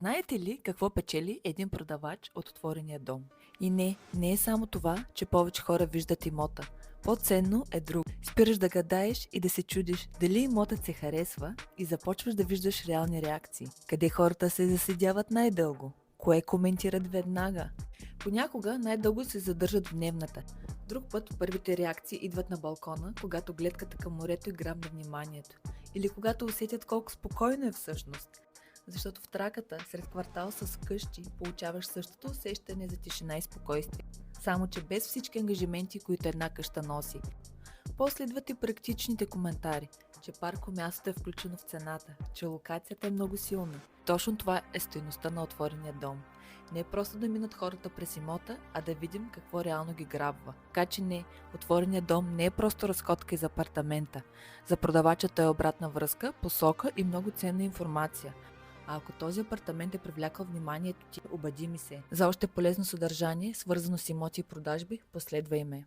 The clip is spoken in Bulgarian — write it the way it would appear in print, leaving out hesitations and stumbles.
Знаете ли какво печели един продавач от отворения дом? И не е само това, че повече хора виждат имота. По-ценно е друго. Спираш да гадаеш и да се чудиш дали имотът се харесва и започваш да виждаш реални реакции. Къде хората се заседяват най-дълго? Кое коментират веднага? Понякога най-дълго се задържат в дневната. Друг път първите реакции идват на балкона, когато гледката към морето и грабне вниманието. Или когато усетят колко спокойно е всъщност. Защото в траката, сред квартал с къщи, получаваш същото усещане за тишина и спокойствие. Само че без всички ангажименти, които една къща носи. После идват и практичните коментари, че паркомястото е включено в цената, че локацията е много силна. Точно това е стойността на отворения дом. Не е просто да минат хората през имота, а да видим какво реално ги грабва. Така че отвореният дом не е просто разходка из апартамента. За продавачата е обратна връзка, посока и много ценна информация. А ако този апартамент е привлякал вниманието ти, обади ми се. За още полезно съдържание, свързано с имоти и продажби, последвай ме.